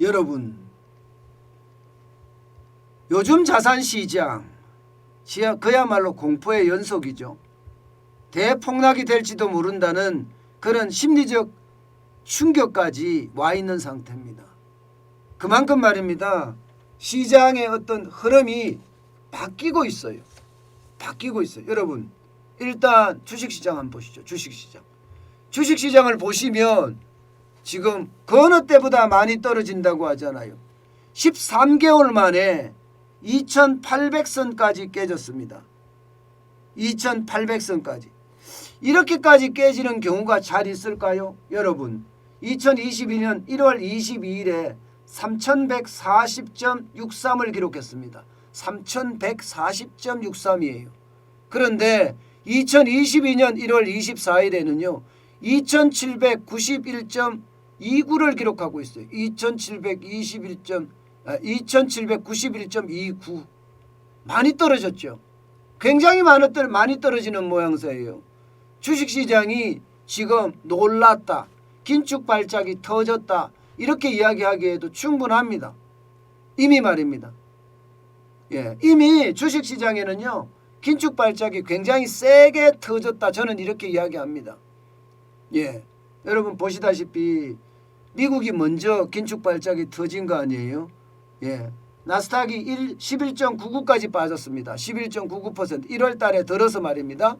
여러분, 요즘 자산시장 그야말로 공포의 연속이죠. 대폭락이 될지도 모른다는 그런 심리적 충격까지 와 있는 상태입니다. 그만큼 말입니다. 시장의 어떤 흐름이 바뀌고 있어요. 여러분, 일단 주식시장 한번 보시죠. 주식시장을 보시면 지금 그 어느 때보다 많이 떨어진다고 하잖아요. 13개월 만에 2800선까지 깨졌습니다. 2800선까지. 이렇게까지 깨지는 경우가 잘 있을까요? 여러분, 2022년 1월 22일에 3140.63을 기록했습니다. 3140.63이에요. 그런데 2022년 1월 24일에는요. 2791.29를 기록하고 있어요. 2791.29 많이 떨어졌죠. 굉장히 많이 떨어지는 모양새예요. 주식시장이 지금 놀랐다, 긴축 발작이 터졌다 이렇게 이야기하기에도 충분합니다. 이미 말입니다. 이미 주식시장에는요 긴축 발작이 굉장히 세게 터졌다 저는 이렇게 이야기합니다. 여러분 보시다시피 미국이 먼저 긴축 발작이 터진 거 아니에요? 나스닥이 11.99까지 빠졌습니다. 11.99% 1월 달에 들어서 말입니다.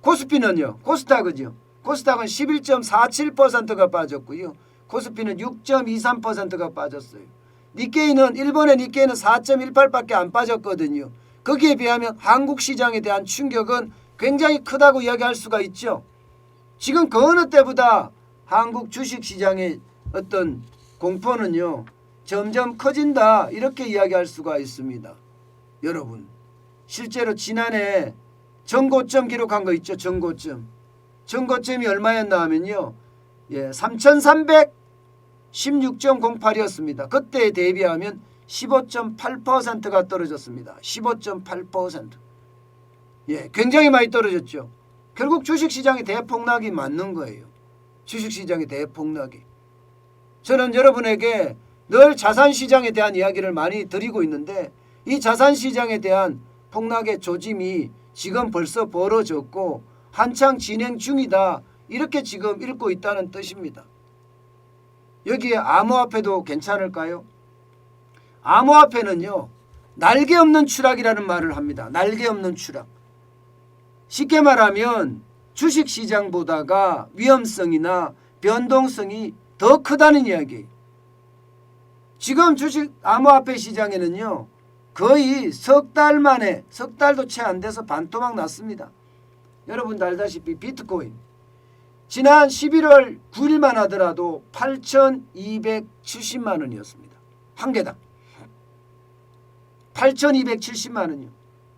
코스피는요. 코스닥은 11.47%가 빠졌고요. 코스피는 6.23%가 빠졌어요. 일본의 니케이는 4.18밖에 안 빠졌거든요. 거기에 비하면 한국 시장에 대한 충격은 굉장히 크다고 이야기할 수가 있죠. 지금 그 어느 때보다 한국 주식시장의 어떤 공포는요. 점점 커진다 이렇게 이야기할 수가 있습니다. 여러분, 실제로 지난해 전고점 기록한 거 있죠. 전고점이 얼마였나 하면요. 3316.08이었습니다. 그때에 대비하면 15.8%가 떨어졌습니다. 15.8%. 굉장히 많이 떨어졌죠. 결국 주식시장의 대폭락이 맞는 거예요. 주식시장의 대폭락이. 저는 여러분에게 늘 자산시장에 대한 이야기를 많이 드리고 있는데 이 자산시장에 대한 폭락의 조짐이 지금 벌써 벌어졌고 한창 진행 중이다. 이렇게 지금 읽고 있다는 뜻입니다. 여기에 암호화폐도 괜찮을까요? 암호화폐는요. 날개 없는 추락이라는 말을 합니다. 날개 없는 추락. 쉽게 말하면 주식시장보다가 위험성이나 변동성이 더 크다는 이야기예요. 지금 주식 암호화폐 시장에는요. 거의 석 달도 채 안 돼서 반토막 났습니다. 여러분도 알다시피 비트코인 지난 11월 9일만 하더라도 8,270만 원이었습니다. 한 개당 8,270만 원이요.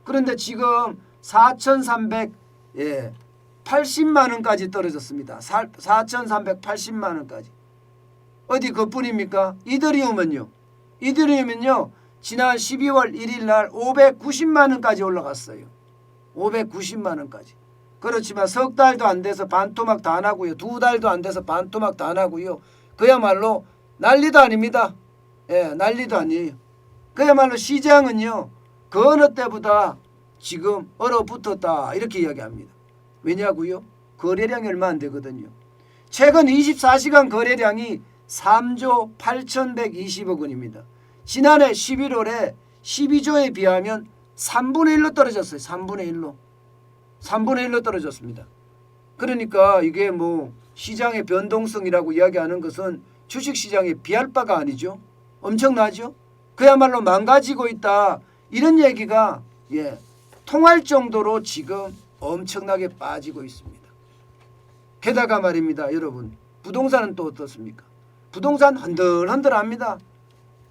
그런데 지금 4,380만 원까지 떨어졌습니다. 4,380만 원까지. 어디 그뿐입니까? 이더리움은요. 지난 12월 1일 날 590만 원까지 올라갔어요. 590만 원까지. 그렇지만 석 달도 안 돼서 반토막 다 나고요. 두 달도 안 돼서 반토막 다 나고요. 그야말로 난리도 아닙니다. 난리도 아니에요. 그야말로 시장은요. 그 어느 때보다 지금 얼어붙었다 이렇게 이야기합니다. 왜냐고요? 거래량이 얼마 안 되거든요. 최근 24시간 거래량이 3조 8,120억 원입니다. 지난해 11월에 12조에 비하면 3분의 1로 떨어졌어요. 3분의 1로 떨어졌습니다. 그러니까 이게 뭐 시장의 변동성이라고 이야기하는 것은 주식시장에 비할 바가 아니죠. 엄청나죠. 그야말로 망가지고 있다. 이런 얘기가 통할 정도로 지금 엄청나게 빠지고 있습니다. 게다가 말입니다. 여러분 부동산은 또 어떻습니까? 부동산 흔들흔들합니다.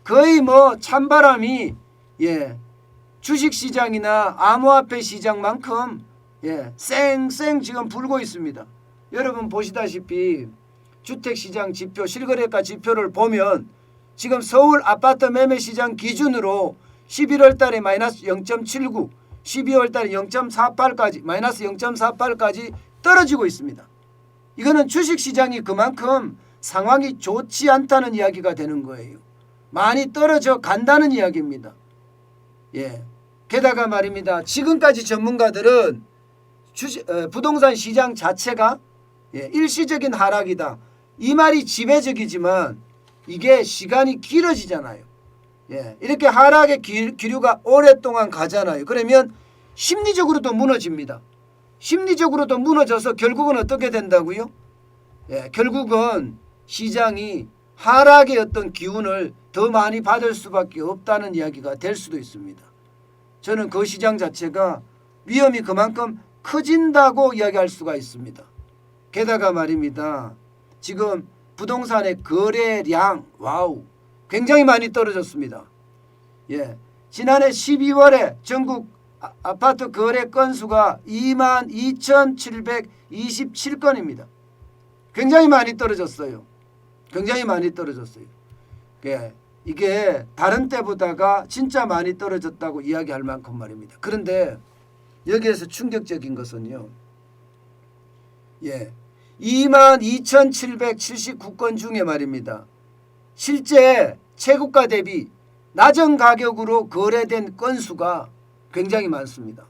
거의 뭐 찬바람이 주식시장이나 암호화폐 시장만큼 쌩쌩 지금 불고 있습니다. 여러분 보시다시피 주택시장 지표 실거래가 지표를 보면 지금 서울 아파트 매매시장 기준으로 11월 달에 마이너스 0.79 12월 달에 0.48까지 마이너스 0.48까지 떨어지고 있습니다. 이거는 주식시장이 그만큼 상황이 좋지 않다는 이야기가 되는 거예요. 많이 떨어져 간다는 이야기입니다. 예. 게다가 말입니다. 지금까지 전문가들은 부동산 시장 자체가 일시적인 하락이다. 이 말이 지배적이지만 이게 시간이 길어지잖아요. 이렇게 하락의 기류가 오랫동안 가잖아요. 그러면 심리적으로도 무너집니다. 심리적으로도 무너져서 결국은 어떻게 된다고요? 결국은 시장이 하락의 어떤 기운을 더 많이 받을 수밖에 없다는 이야기가 될 수도 있습니다. 저는 그 시장 자체가 위험이 그만큼 커진다고 이야기할 수가 있습니다. 게다가 말입니다. 지금 부동산의 거래량 굉장히 많이 떨어졌습니다. 지난해 12월에 전국 아파트 거래 건수가 22,727건입니다. 굉장히 많이 떨어졌어요. 굉장히 많이 떨어졌어요. 이게 다른 때보다가 진짜 많이 떨어졌다고 이야기할 만큼 말입니다. 그런데 여기에서 충격적인 것은요. 22,779건 중에 말입니다. 실제 최고가 대비 낮은 가격으로 거래된 건수가 굉장히 많습니다.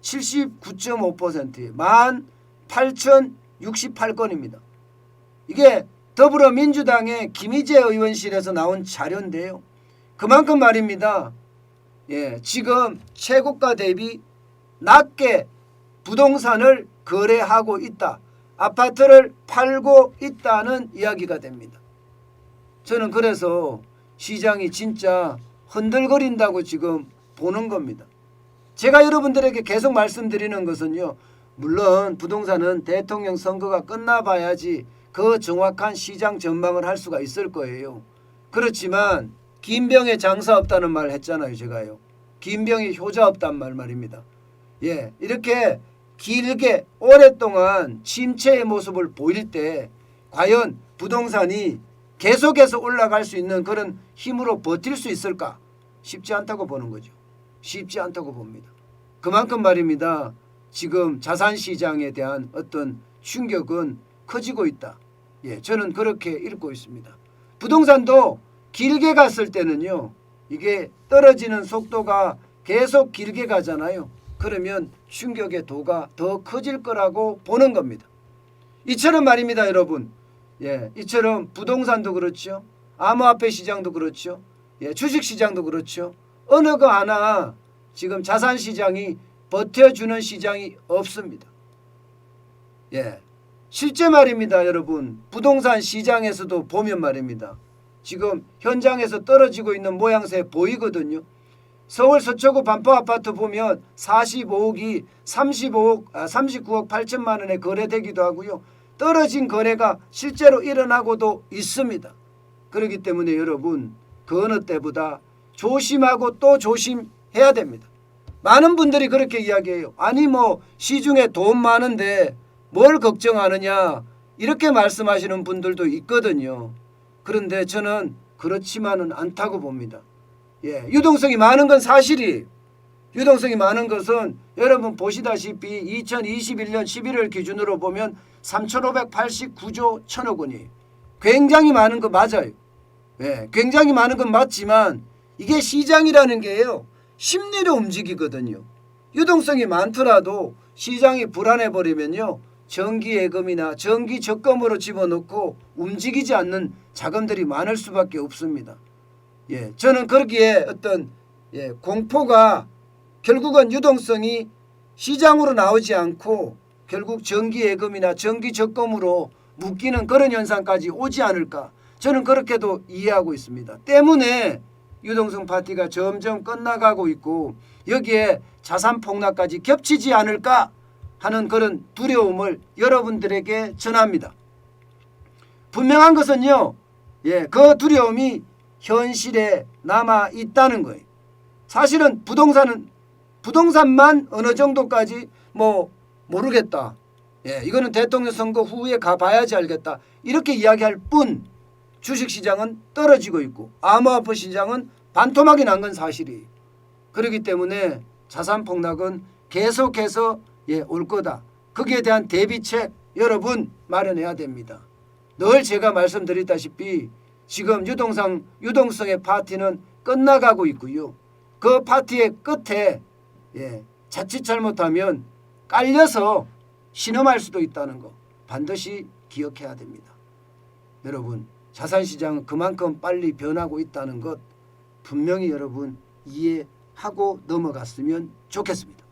79.5%에 18,068건입니다. 이게 더불어민주당의 김희재 의원실에서 나온 자료인데요. 그만큼 말입니다. 지금 최고가 대비 낮게 부동산을 거래하고 있다. 아파트를 팔고 있다는 이야기가 됩니다. 저는 그래서 시장이 진짜 흔들거린다고 지금 보는 겁니다. 제가 여러분들에게 계속 말씀드리는 것은요. 물론 부동산은 대통령 선거가 끝나봐야지 그 정확한 시장 전망을 할 수가 있을 거예요. 그렇지만 긴 병에 장사 없다는 말 했잖아요. 제가요. 긴 병에 효자 없단 말입니다. 이렇게 길게 오랫동안 침체의 모습을 보일 때 과연 부동산이 계속해서 올라갈 수 있는 그런 힘으로 버틸 수 있을까? 쉽지 않다고 보는 거죠. 쉽지 않다고 봅니다. 그만큼 말입니다. 지금 자산시장에 대한 어떤 충격은 커지고 있다. 저는 그렇게 읽고 있습니다. 부동산도 길게 갔을 때는요. 이게 떨어지는 속도가 계속 길게 가잖아요. 그러면 충격의 도가 더 커질 거라고 보는 겁니다. 이처럼 말입니다, 여러분. 이처럼 부동산도 그렇죠. 암호화폐 시장도 그렇죠. 주식시장도 그렇죠. 어느 거 하나 지금 자산시장이 버텨주는 시장이 없습니다. 실제 말입니다, 여러분. 부동산 시장에서도 보면 말입니다. 지금 현장에서 떨어지고 있는 모양새 보이거든요. 서울 서초구 반포 아파트 보면 45억이 39억 8천만 원에 거래되기도 하고요. 떨어진 거래가 실제로 일어나고도 있습니다. 그렇기 때문에 여러분 그 어느 때보다 조심하고 또 조심해야 됩니다. 많은 분들이 그렇게 이야기해요. 아니 시중에 돈 많은데 뭘 걱정하느냐 이렇게 말씀하시는 분들도 있거든요. 그런데 저는 그렇지만은 않다고 봅니다. 유동성이 많은 건 사실이에요. 유동성이 많은 것은 여러분 보시다시피 2021년 11월 기준으로 보면 3,589조 1천억 원이에요. 굉장히 많은 거 맞아요. 굉장히 많은 건 맞지만 이게 시장이라는 게요. 심리로 움직이거든요. 유동성이 많더라도 시장이 불안해버리면요. 정기예금이나 정기적금으로 집어넣고 움직이지 않는 자금들이 많을 수밖에 없습니다. 저는 거기에 어떤 공포가 결국은 유동성이 시장으로 나오지 않고 결국 정기예금이나 정기적금으로 묶이는 그런 현상까지 오지 않을까 저는 그렇게도 이해하고 있습니다. 때문에 유동성 파티가 점점 끝나가고 있고 여기에 자산 폭락까지 겹치지 않을까 하는 그런 두려움을 여러분들에게 전합니다. 분명한 것은요. 그 두려움이 현실에 남아 있다는 거예요. 사실은 부동산만 어느 정도까지 모르겠다. 이거는 대통령 선거 후에 가봐야지 알겠다. 이렇게 이야기할 뿐 주식시장은 떨어지고 있고 암호화폐 시장은 반토막이 난 건 사실이에요. 그렇기 때문에 자산 폭락은 계속해서 올 거다. 거기에 대한 대비책 여러분 마련해야 됩니다. 늘 제가 말씀드렸다시피 지금 유동성의 파티는 끝나가고 있고요. 그 파티의 끝에 자칫 잘못하면 깔려서 신음할 수도 있다는 거 반드시 기억해야 됩니다. 여러분, 자산시장은 그만큼 빨리 변하고 있다는 것 분명히 여러분 이해하고 넘어갔으면 좋겠습니다.